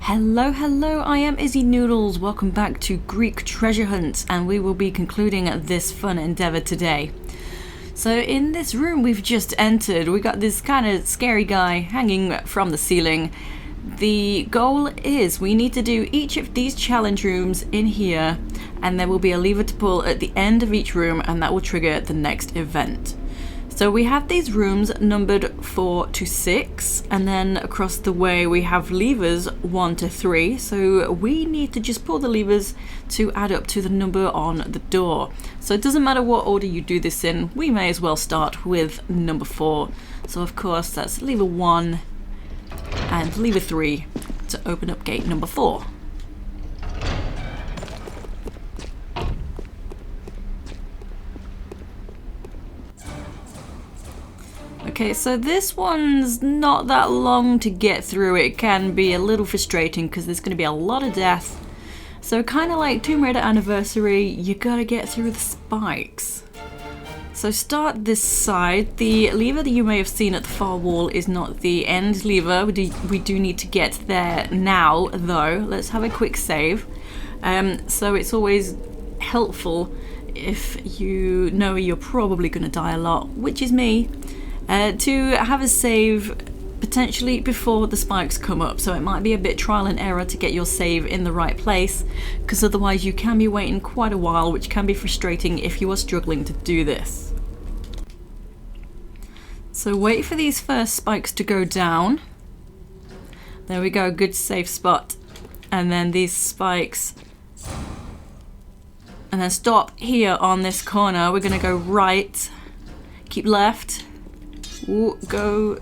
Hello, hello, I am Izzy Noodles. Welcome back to Greek Treasure Hunt, and we will be concluding this fun endeavor today. So in this room we've just entered, we got this kind of scary guy hanging from the ceiling. The goal is we need to do each of these challenge rooms in here, and there will be a lever to pull at the end of each room, and that will trigger the next event. So we have these rooms numbered 4 to 6, and then across the way we have levers 1 to 3, so we need to just pull the levers to add up to the number on the door. So it doesn't matter what order you do this in, we may as well start with number 4. So of course that's lever 1 and lever 3 to open up gate number 4. Okay, so this one's not that long to get through. It can be a little frustrating because there's going to be a lot of death. So kind of like Tomb Raider Anniversary, you gotta get through the spikes. So start this side. The lever that you may have seen at the far wall is not the end lever. We do need to get there now though. Let's have a quick save. So it's always helpful if you know you're probably going to die a lot, which is me. To have a save potentially before the spikes come up, so it might be a bit trial and error to get your save in the right place, because otherwise you can be waiting quite a while, which can be frustrating if you are struggling to do this. So wait for these first spikes to go down. There we go, good safe spot. And then these spikes, and then stop here on this corner. We're gonna go right, keep left. Ooh, go.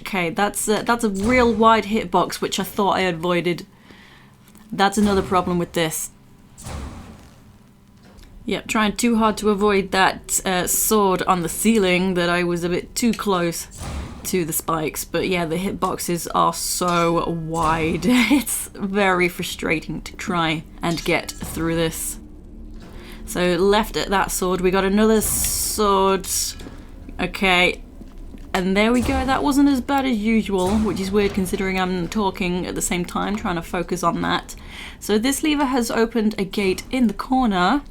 Okay, that's a real wide hitbox, which I thought I avoided. That's another problem with this. Yep, trying too hard to avoid that sword on the ceiling, that I was a bit too close to the spikes. But yeah, the hitboxes are so wide. It's very frustrating to try and get through this. So left at that sword, we got another sword. Okay, and there we go. That wasn't as bad as usual, which is weird considering I'm talking at the same time, trying to focus on that. So this lever has opened a gate in the corner.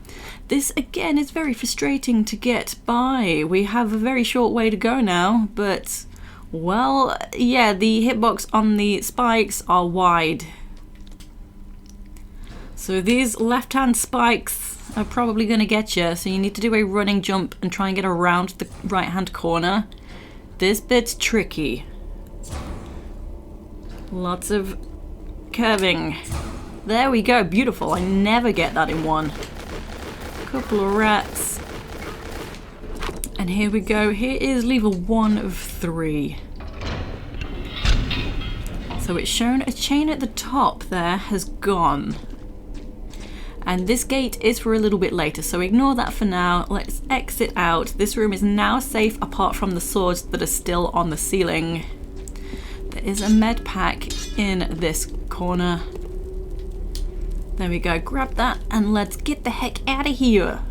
This again is very frustrating to get by. We have a very short way to go now, but well, yeah, the hitbox on the spikes are wide. So these left-hand spikes are probably going to get you, so you need to do a running jump and try and get around the right-hand corner. This bit's tricky. Lots of curving. There we go, beautiful. I never get that in one. Couple of rats. And here we go. Here is lever 1 of 3. So it's shown a chain at the top there has gone. And this gate is for a little bit later, so ignore that for now. Let's exit out. This room is now safe apart from the swords that are still on the ceiling. There is a med pack in this corner. There we go, grab that and let's get the heck out of here.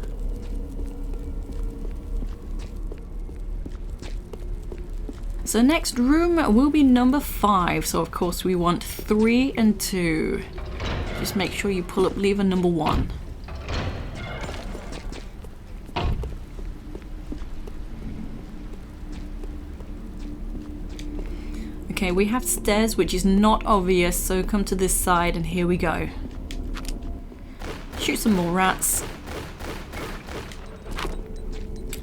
So next room will be number 5, so of course we want 3 and 2. Just make sure you pull up lever number 1. Okay, we have stairs, which is not obvious, so come to this side and here we go. Shoot some more rats.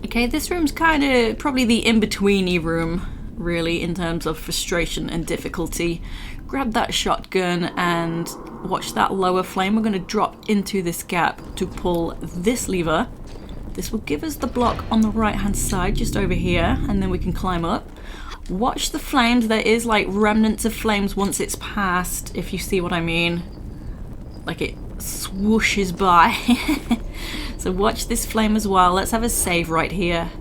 Okay, this room's kind of probably the in-betweeny room, really, in terms of frustration and difficulty. Grab that shotgun and watch that lower flame. We're going to drop into this gap to pull this lever. This will give us the block on the right hand side, just over here, and then we can climb up. Watch the flames. There is like remnants of flames once it's passed, if you see what I mean. Like it swooshes by. So watch this flame as well. Let's have a save right here.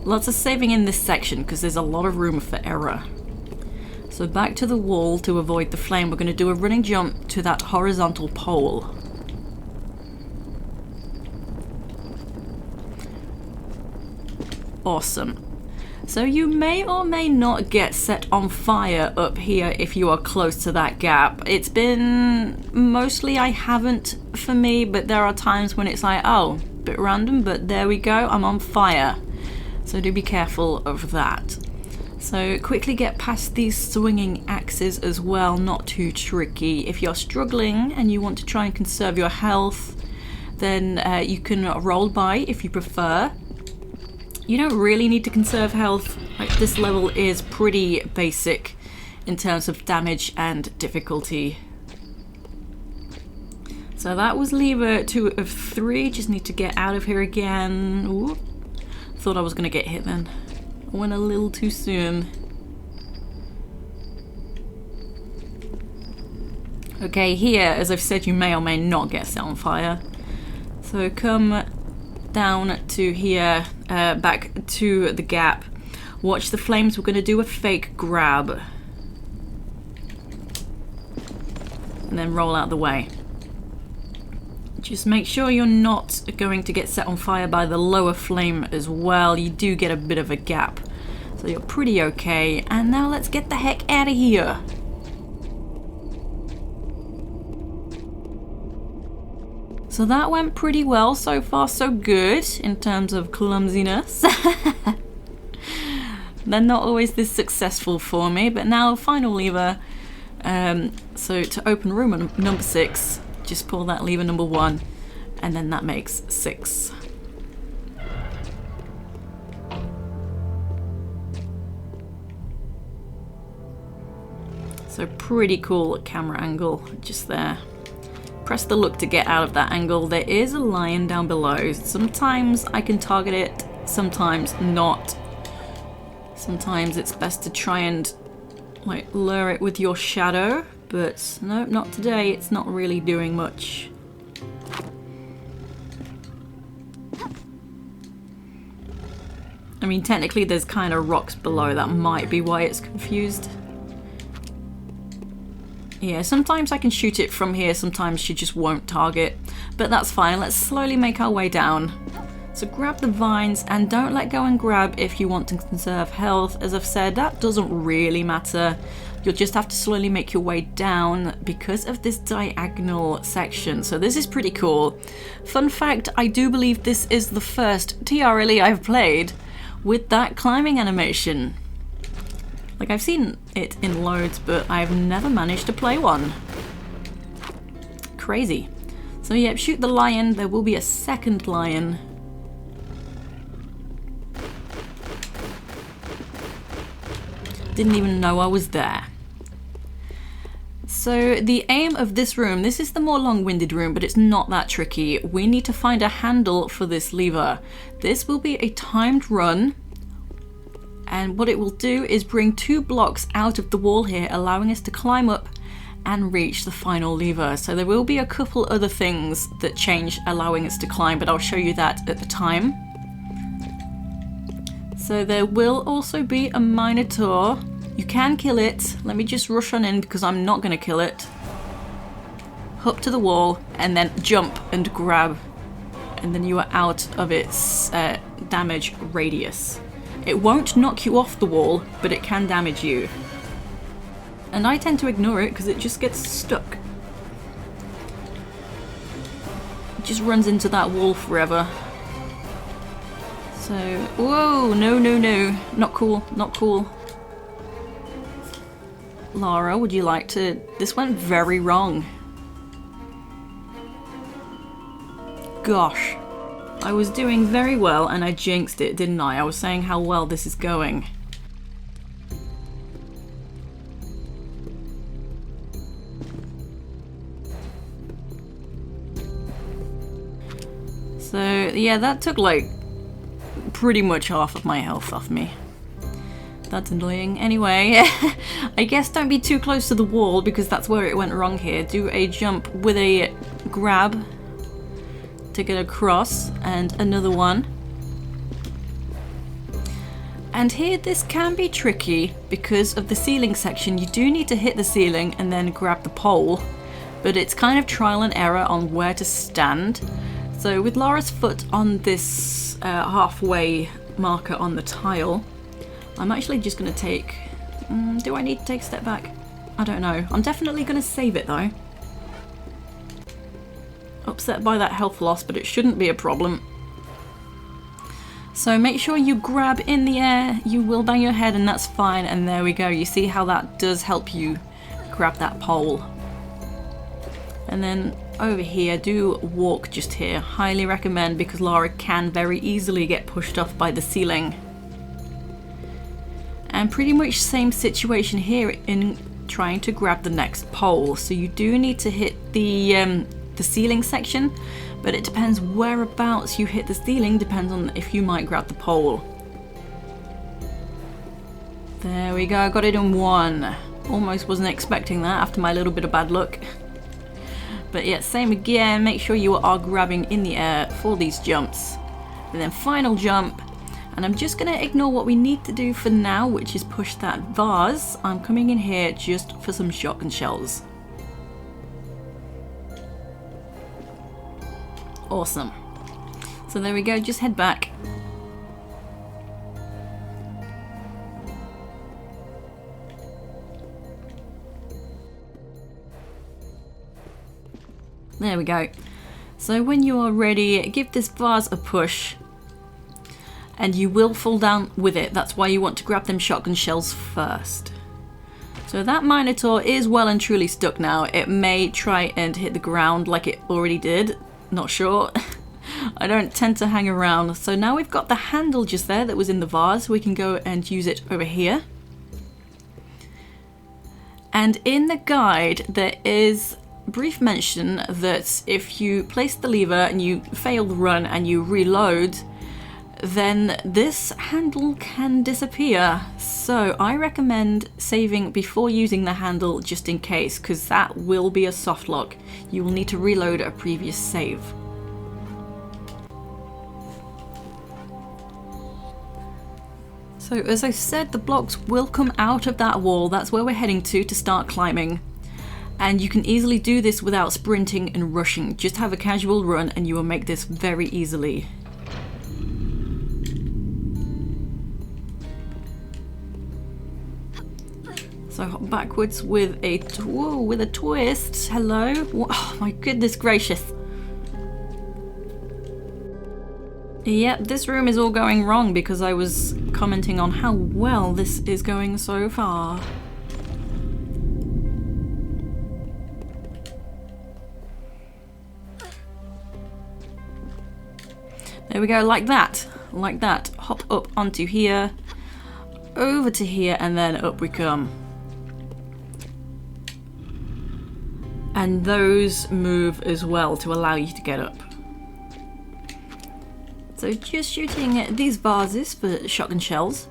Lots of saving in this section because there's a lot of room for error. So back to the wall to avoid the flame. We're going to do a running jump to that horizontal pole. Awesome. So you may or may not get set on fire up here if you are close to that gap. It's been mostly I haven't for me, but there are times when it's like, oh, bit random, but there we go, I'm on fire. So do be careful of that. So quickly get past these swinging axes as well, not too tricky. If you're struggling and you want to try and conserve your health, then you can roll by if you prefer. You don't really need to conserve health. Like, this level is pretty basic in terms of damage and difficulty. So that was lever 2 of 3. Just need to get out of here again. Ooh. Thought I was going to get hit then. I went a little too soon. Okay, here, as I've said, you may or may not get set on fire. So come down to here, back to the gap. Watch the flames. We're going to do a fake grab. And then roll out the way. Just make sure you're not going to get set on fire by the lower flame as well. You do get a bit of a gap. So you're pretty okay. And now let's get the heck out of here. So that went pretty well. So far so good in terms of clumsiness. They're not always this successful for me, but now final lever. So to open room number 6, just pull that lever number 1, and then that makes 6. So pretty cool camera angle just there. Press the look to get out of that angle. There is a lion down below. Sometimes I can target it, sometimes not. Sometimes it's best to try and like lure it with your shadow, but no, not today. It's not really doing much. I mean, technically there's kind of rocks below. That might be why it's confused. Yeah, sometimes I can shoot it from here, sometimes she just won't target, but that's fine. Let's slowly make our way down. So grab the vines and don't let go and grab if you want to conserve health. As I've said, that doesn't really matter. You'll just have to slowly make your way down because of this diagonal section. So this is pretty cool. Fun fact, I do believe this is the first TRLE I've played with that climbing animation. Like, I've seen it in loads, but I've never managed to play one. Crazy. So yeah, shoot the lion. There will be a second lion. Didn't even know I was there. So the aim of this room, this is the more long-winded room, but it's not that tricky. We need to find a handle for this lever. This will be a timed run. And what it will do is bring 2 blocks out of the wall here, allowing us to climb up and reach the final lever. So there will be a couple other things that change, allowing us to climb, but I'll show you that at the time. So there will also be a Minotaur. You can kill it. Let me just rush on in because I'm not going to kill it. Up to the wall and then jump and grab. And then you are out of its damage radius. It won't knock you off the wall, but it can damage you. And I tend to ignore it because it just gets stuck. It just runs into that wall forever. So, whoa, no, no, no. Not cool, not cool. Lara, would you like to... This went very wrong. Gosh. I was doing very well and I jinxed it, didn't I? I was saying how well this is going. So, yeah, that took like pretty much half of my health off me. That's annoying. Anyway, I guess don't be too close to the wall because that's where it went wrong here. Do a jump with a grab to get across, and another one. And here this can be tricky because of the ceiling section. You do need to hit the ceiling and then grab the pole, but it's kind of trial and error on where to stand. So with Lara's foot on this halfway marker on the tile, I'm actually just going to take... do I need to take a step back? I don't know. I'm definitely going to save it though. Upset by that health loss, but it shouldn't be a problem. So make sure you grab in the air. You will bang your head and that's fine. And there we go. You see how that does help you grab that pole. And then over here, do walk just here. Highly recommend, because Lara can very easily get pushed off by the ceiling. And pretty much same situation here in trying to grab the next pole. So you do need to hit the ceiling section, but it depends whereabouts you hit the ceiling, depends on if you might grab the pole. There we go, got it in one. Almost wasn't expecting that after my little bit of bad luck. But yeah, same again, make sure you are grabbing in the air for these jumps. And then final jump, and I'm just going to ignore what we need to do for now, which is push that vase. I'm coming in here just for some shotgun shells. Awesome. So there we go, just head back. There we go. So when you are ready, give this vase a push. And you will fall down with it. That's why you want to grab them shotgun shells first. So that Minotaur is well and truly stuck now. It may try and hit the ground like it already did. Not sure. I don't tend to hang around. So now we've got the handle just there that was in the vase. We can go and use it over here. And in the guide, there is brief mention that if you place the lever and you fail the run and you reload, then this handle can disappear. So I recommend saving before using the handle just in case, because that will be a soft lock. You will need to reload a previous save. So as I said, the blocks will come out of that wall. That's where we're heading to start climbing. And you can easily do this without sprinting and rushing. Just have a casual run and you will make this very easily. So hop backwards with a twist. Hello. Oh my goodness gracious. Yep, this room is all going wrong because I was commenting on how well this is going so far. There we go, like that. Like that. Hop up onto here, over to here, and then up we come. And those move as well to allow you to get up. So just shooting these vases for shotgun shells.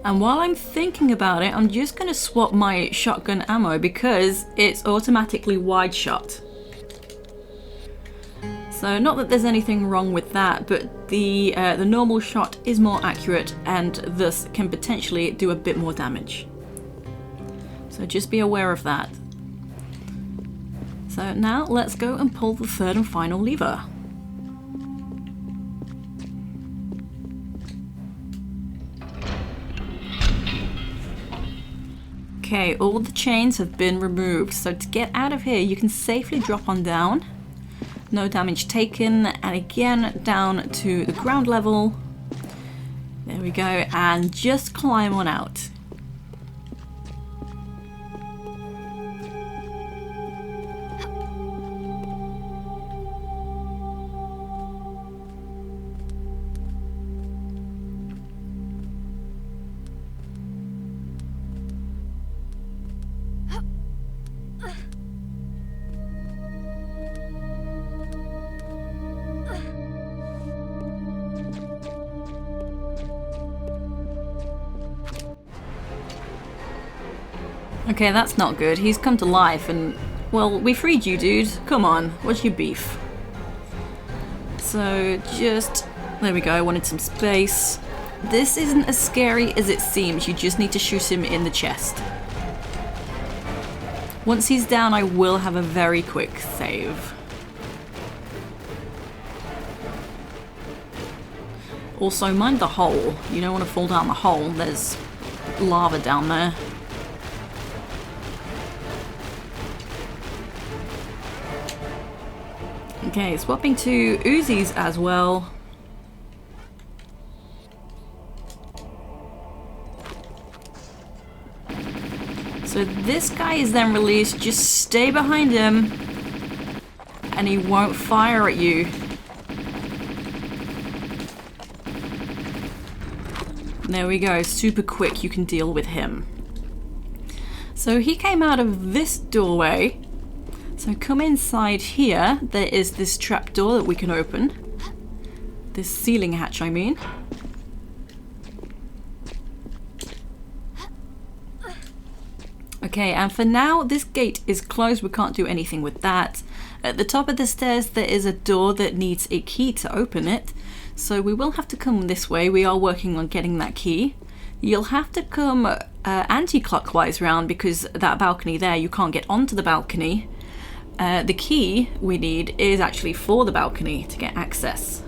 And while I'm thinking about it, I'm just going to swap my shotgun ammo because it's automatically wide shot. So not that there's anything wrong with that, but the normal shot is more accurate and thus can potentially do a bit more damage. So just be aware of that. So now let's go and pull the third and final lever. Okay, all the chains have been removed. So to get out of here, you can safely drop on down. No damage taken, and again down to the ground level. There we go, and just climb on out. Okay, that's not good. He's come to life and, well, we freed you, dude. Come on, what's your beef? So just, there we go, I wanted some space. This isn't as scary as it seems. You just need to shoot him in the chest. Once he's down, I will have a very quick save. Also, mind the hole. You don't want to fall down the hole. There's lava down there. Okay, swapping to Uzis as well. So this guy is then released. Just stay behind him and he won't fire at you. There we go, super quick, you can deal with him. So he came out of this doorway. So come inside here, there is this trap door that we can open. This ceiling hatch, I mean. Okay, and for now, this gate is closed. We can't do anything with that. At the top of the stairs, there is a door that needs a key to open it. So we will have to come this way. We are working on getting that key. You'll have to come anti-clockwise round because that balcony there, you can't get onto the balcony. The key we need is actually for the balcony to get access.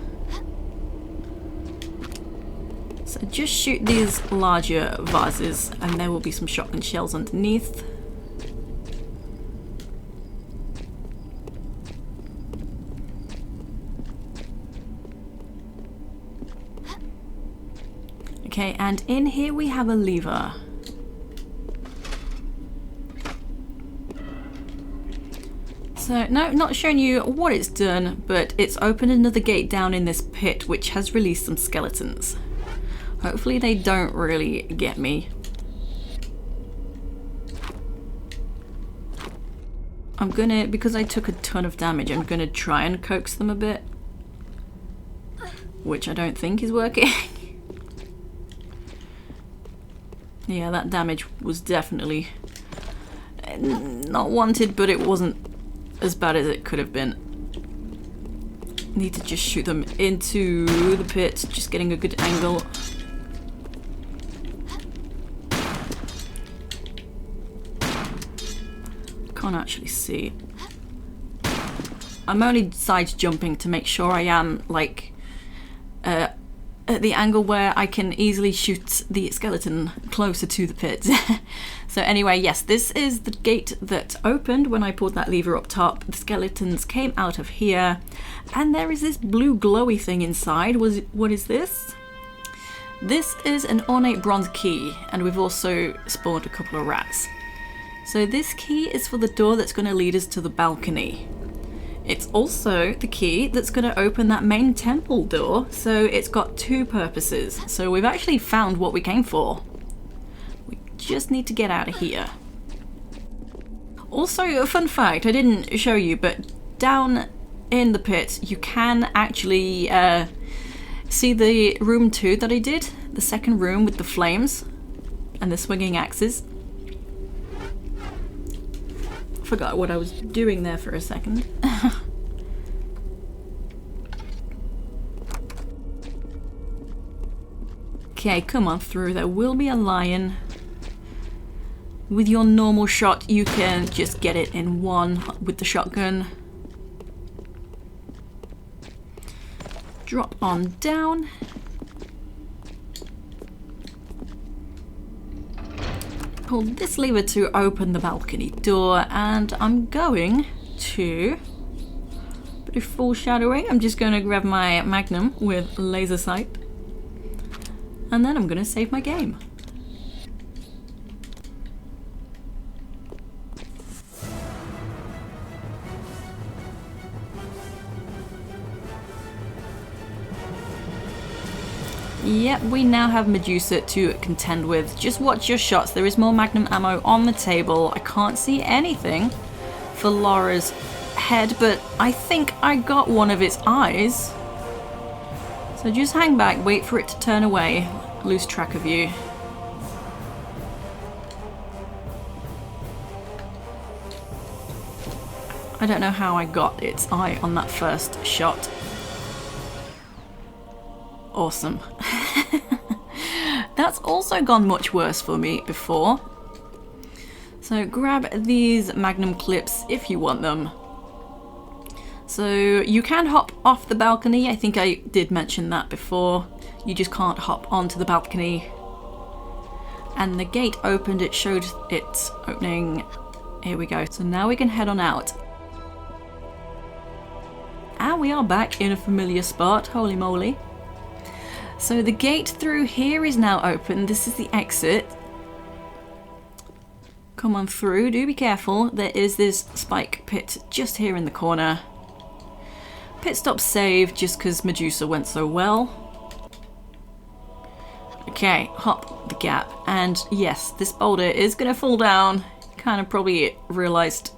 So just shoot these larger vases and there will be some shotgun shells underneath. Okay, and in here we have a lever. So, no, not showing you what it's done, but it's opened another gate down in this pit, which has released some skeletons. Hopefully they don't really get me. I'm gonna, because I took a ton of damage, I'm gonna try and coax them a bit. Which I don't think is working. Yeah, that damage was definitely not wanted, but it wasn't as bad as it could have been. Need to just shoot them into the pit, just getting a good angle. Can't actually see. I'm only side jumping to make sure I am like at the angle where I can easily shoot the skeleton closer to the pit. So anyway, yes, this is the gate that opened when I pulled that lever up top. The skeletons came out of here, and there is this blue glowy thing inside. What is this? This is an Ornate Bronze Key, and we've also spawned a couple of rats. So this key is for the door that's going to lead us to the balcony. It's also the key that's going to open that main temple door, so it's got two purposes. So we've actually found what we came for. We just need to get out of here. Also, a fun fact, I didn't show you, but down in the pit you can actually see the room 2 that I did, the second room with the flames and the swinging axes. Forgot what I was doing there for a second. Okay, come on through. There will be a lion. With your normal shot, you can just get it in one with the shotgun. Drop on down. Pull this lever to open the balcony door, and I'm going to, bit of foreshadowing, I'm just going to grab my magnum with laser sight, and then I'm going to save my game. Yep, we now have Medusa to contend with. Just watch your shots. There is more magnum ammo on the table. I can't see anything for Laura's head, but I think I got one of its eyes. So just hang back, wait for it to turn away. Lose track of you. I don't know how I got its eye on that first shot. Awesome. That's also gone much worse for me before. So grab these magnum clips if you want them. So you can hop off the balcony. I think I did mention that before. You just can't hop onto the balcony. And the gate opened, it showed it opening. Here we go. So now we can head on out. And we are back in a familiar spot, holy moly. So the gate through here is now open. This is the exit. Come on through, do be careful. There is this spike pit just here in the corner. Pit stop saved just because Medusa went so well. Okay, hop the gap. And yes, this boulder is going to fall down. Kind of probably realised...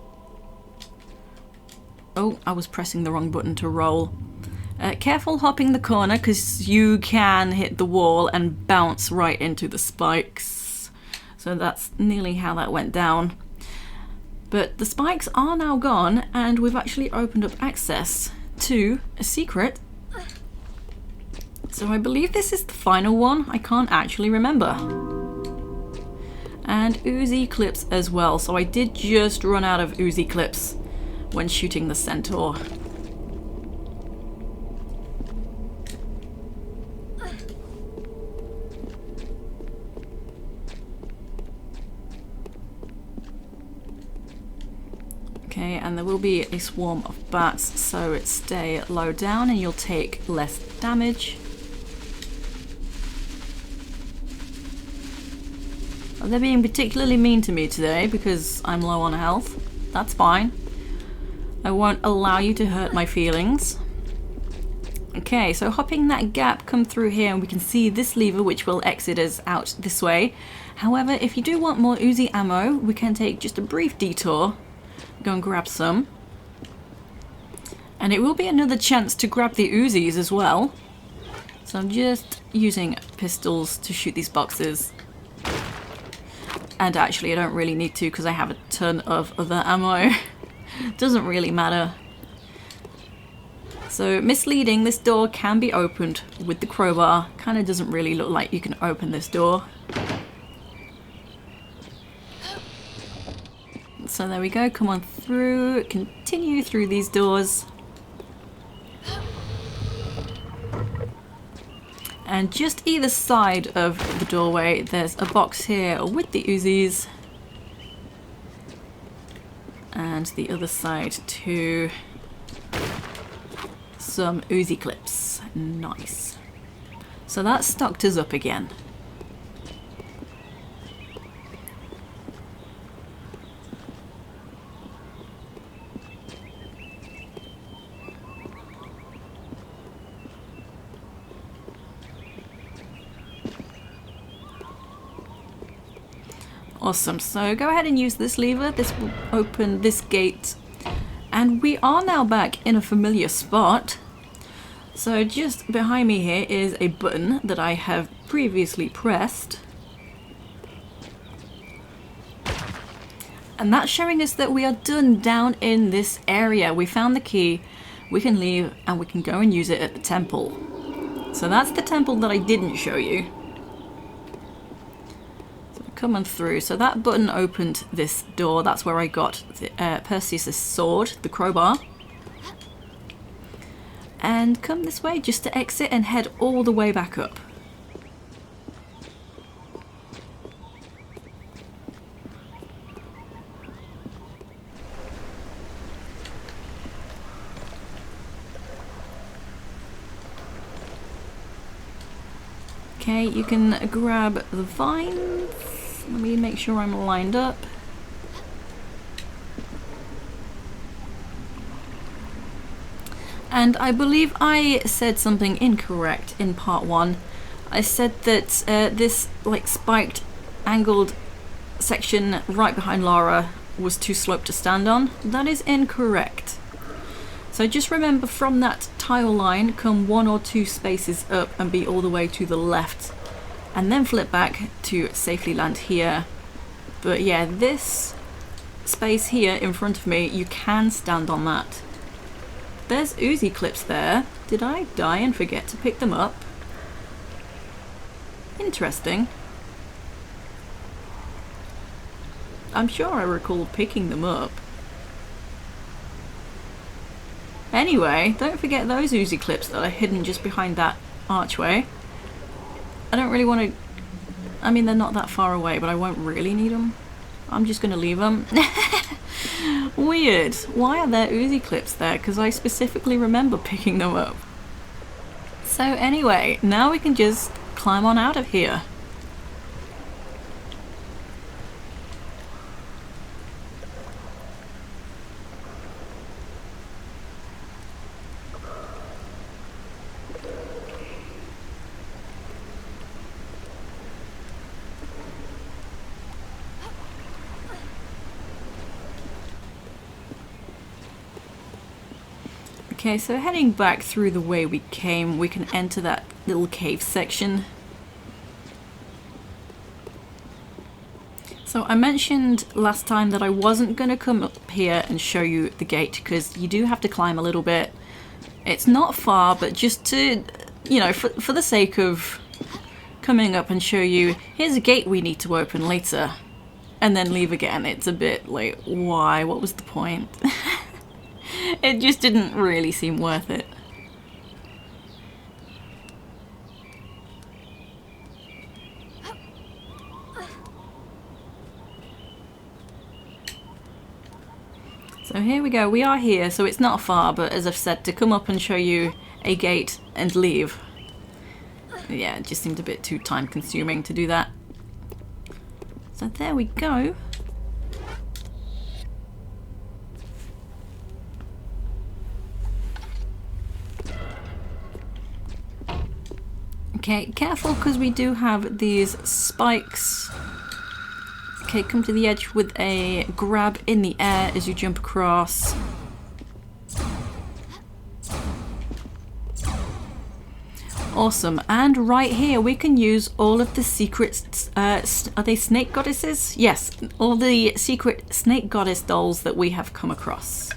Oh, I was pressing the wrong button to roll. Careful hopping the corner because you can hit the wall and bounce right into the spikes. So that's nearly how that went down. But the spikes are now gone and we've actually opened up access to a secret. So I believe this is the final one. I can't actually remember. And Uzi clips as well. So I did just run out of Uzi clips when shooting the centaur. Okay, and there will be a swarm of bats, so stay low down and you'll take less damage. They're being particularly mean to me today because I'm low on health. That's fine. I won't allow you to hurt my feelings. Okay, so hopping that gap, come through here and we can see this lever which will exit us out this way. However, if you do want more Uzi ammo, we can take just a brief detour. Go and grab some. And it will be another chance to grab the Uzis as well. So I'm just using pistols to shoot these boxes. And actually I don't really need to because I have a ton of other ammo. Doesn't really matter. So misleading, this door can be opened with the crowbar. Kind of doesn't really look like you can open this door. So there we go, come on through, continue through these doors. And just either side of the doorway, there's a box here with the Uzis. And the other side too. Some Uzi clips. Nice. So that stocked us up again. Awesome, so go ahead and use this lever. This will open this gate. And we are now back in a familiar spot. So just behind me here is a button that I have previously pressed. And that's showing us that we are done down in this area. We found the key, we can leave, and we can go and use it at the temple. So that's the temple that I didn't show you. Coming through. So that button opened this door. That's where I got the, Perseus' sword, the crowbar. And come this way just to exit and head all the way back up. Okay, you can grab the vines. Let me make sure I'm lined up. And I believe I said something incorrect in part 1. I said that this like spiked, angled section right behind Lara was too sloped to stand on. That is incorrect. So just remember, from that tile line, come 1 or 2 spaces up and be all the way to the left. And then flip back to safely land here. But yeah, this space here in front of me, you can stand on that. There's Uzi clips there. Did I die and forget to pick them up? Interesting. I'm sure I recall picking them up. Anyway, don't forget those Uzi clips that are hidden just behind that archway. don't really want to... I mean, they're not that far away, but I won't really need them. I'm just going to leave them. Weird. Why are there Uzi clips there? Because I specifically remember picking them up. So anyway, now we can just climb on out of here. Okay, so heading back through the way we came, we can enter that little cave section. So I mentioned last time that I wasn't going to come up here and show you the gate, because you do have to climb a little bit. It's not far, but just to, you know, for the sake of coming up and show you, here's a gate we need to open later, and then leave again. It's a bit like, why? What was the point? It just didn't really seem worth it. So here we go, we are here, so it's not far, but as I've said, to come up and show you a gate and leave. Yeah, it just seemed a bit too time consuming to do that. So there we go. Okay, careful because we do have these spikes. Okay, come to the edge with a grab in the air as you jump across. Awesome, and right here we can use all of the secret, are they snake goddesses? Yes, all the secret snake goddess dolls that we have come across.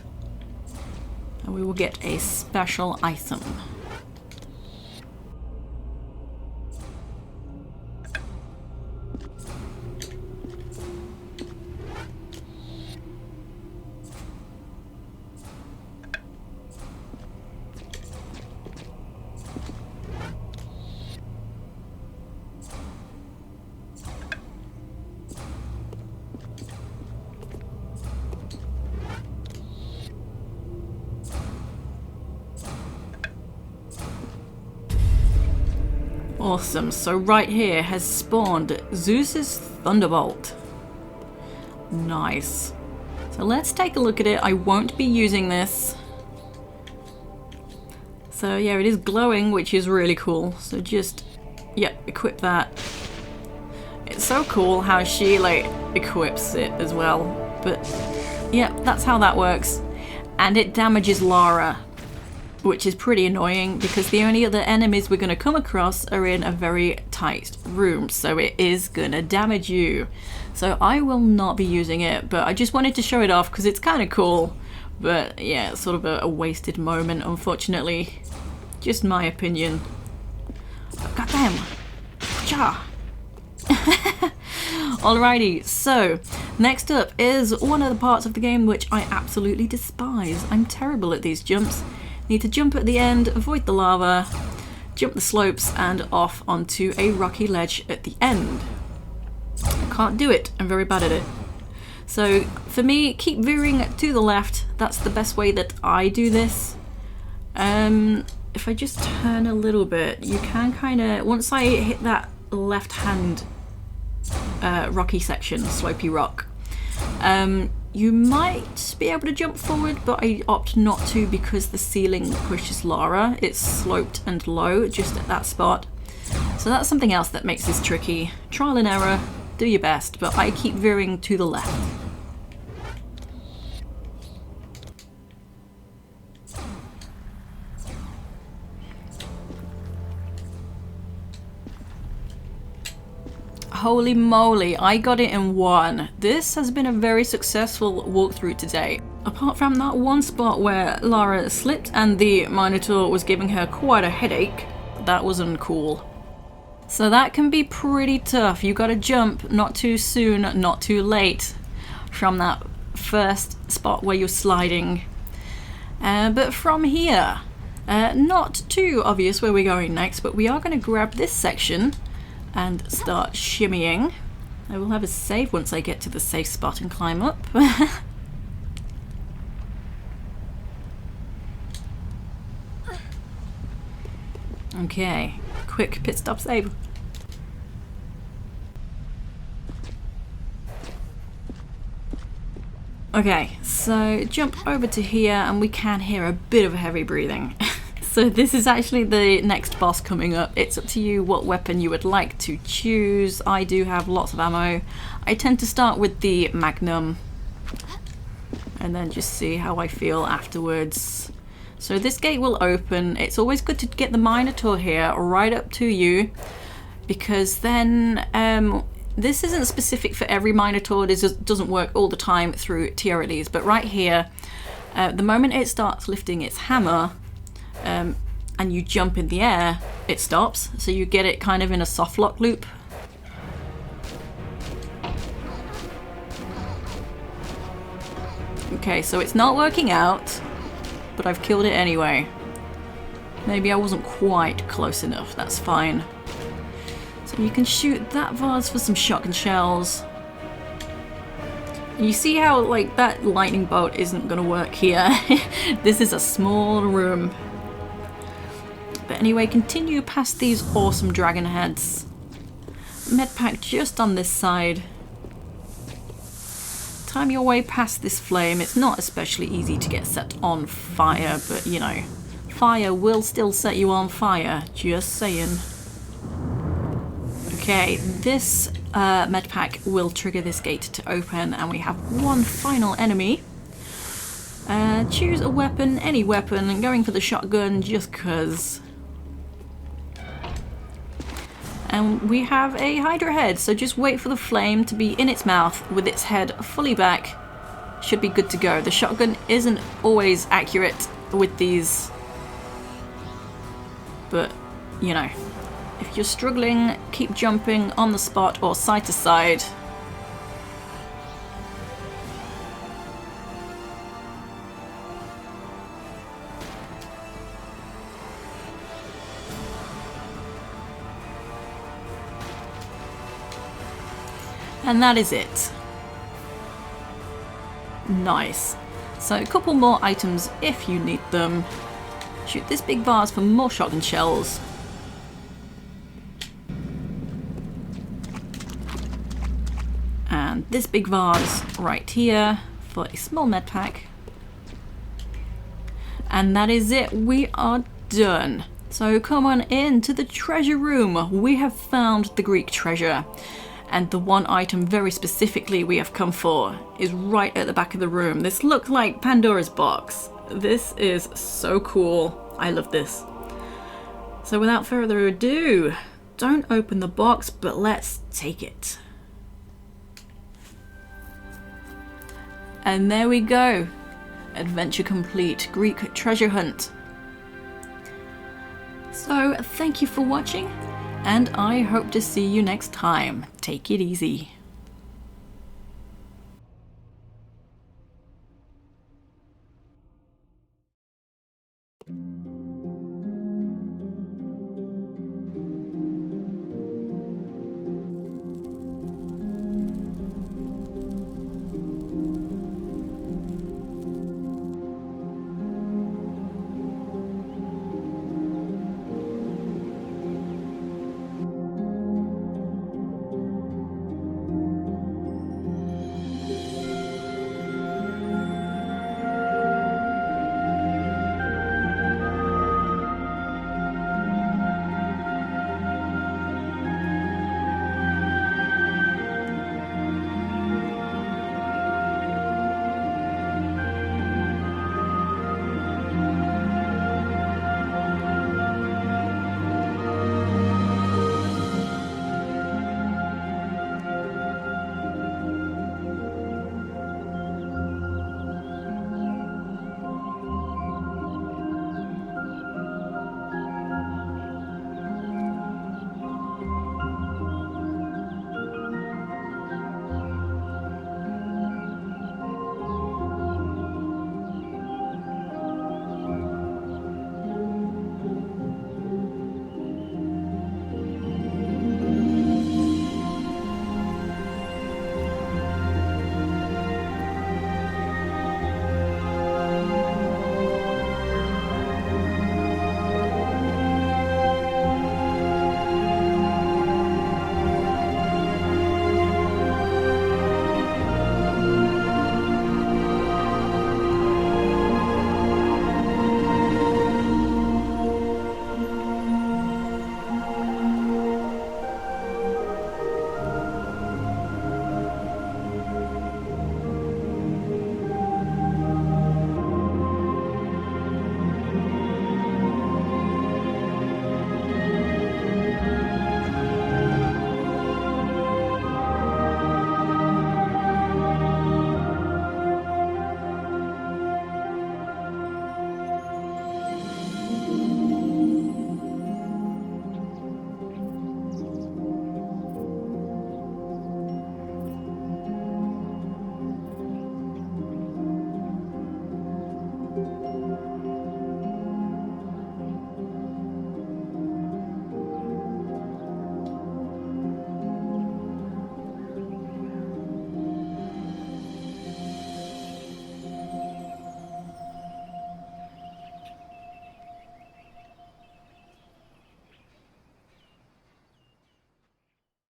And we will get a special item. Awesome, so right here has spawned Zeus's Thunderbolt. Nice. So let's take a look at it. I won't be using this. So yeah, it is glowing, which is really cool. So just, yeah, equip that. It's so cool how she like equips it as well. But yeah, that's how that works. And it damages Lara, which is pretty annoying because the only other enemies we're going to come across are in a very tight room, so it is going to damage you. So I will not be using it, but I just wanted to show it off because it's kind of cool. But yeah, it's sort of a wasted moment, unfortunately. Just my opinion. Goddamn. Cha. Alrighty, so next up is one of the parts of the game which I absolutely despise. I'm terrible at these jumps. Need to jump at the end, avoid the lava, jump the slopes and off onto a rocky ledge at the end. I can't do it, I'm very bad at it. So for me, keep veering to the left, that's the best way that I do this. If I just turn a little bit, you can kind of, once I hit that left hand rocky section, slopey rock, you might be able to jump forward, but I opt not to because the ceiling pushes Lara. It's sloped and low just at that spot. So that's something else that makes this tricky. Trial and error, do your best, but I keep veering to the left. Holy moly, I got it in one. This has been a very successful walkthrough today. Apart from that one spot where Lara slipped and the Minotaur was giving her quite a headache, that wasn't cool. So that can be pretty tough. You gotta jump not too soon, not too late from that first spot where you're sliding. But from here, not too obvious where we're going next, but we are gonna grab this section and start shimmying. I will have a save once I get to the safe spot and climb up. Okay, quick pit stop save. Okay, so jump over to here and we can hear a bit of heavy breathing. So this is actually the next boss coming up. It's up to you what weapon you would like to choose. I do have lots of ammo. I tend to start with the Magnum and then just see how I feel afterwards. So this gate will open. It's always good to get the Minotaur here right up to you, because then this isn't specific for every Minotaur. This doesn't work all the time through TRLEs, but right here, the moment it starts lifting its hammer, and you jump in the air, it stops. So you get it kind of in a soft lock loop. Okay, so it's not working out, but I've killed it anyway. Maybe I wasn't quite close enough, that's fine. So you can shoot that vase for some shotgun shells. And you see how like that lightning bolt isn't gonna work here. This is a small room. But anyway, continue past these awesome dragon heads. Medpack just on this side. Time your way past this flame. It's not especially easy to get set on fire, but you know, fire will still set you on fire, just saying. Okay, this Medpack will trigger this gate to open, and we have one final enemy. Choose a weapon, any weapon, and going for the shotgun just cause. And we have a Hydra head, so just wait for the flame to be in its mouth with its head fully back. Should be good to go. The shotgun isn't always accurate with these, but you know, if you're struggling, keep jumping on the spot or side to side. And that is it. Nice. So a couple more items if you need them. Shoot this big vase for more shotgun shells. And this big vase right here for a small med pack. And that is it. We are done. So come on in to the treasure room. We have found the Greek treasure. And the one item very specifically we have come for is right at the back of the room. This looks like Pandora's box. This is so cool. I love this. So without further ado, don't open the box, but let's take it. And there we go. Adventure complete. Greek treasure hunt. So thank you for watching, and I hope to see you next time. Take it easy.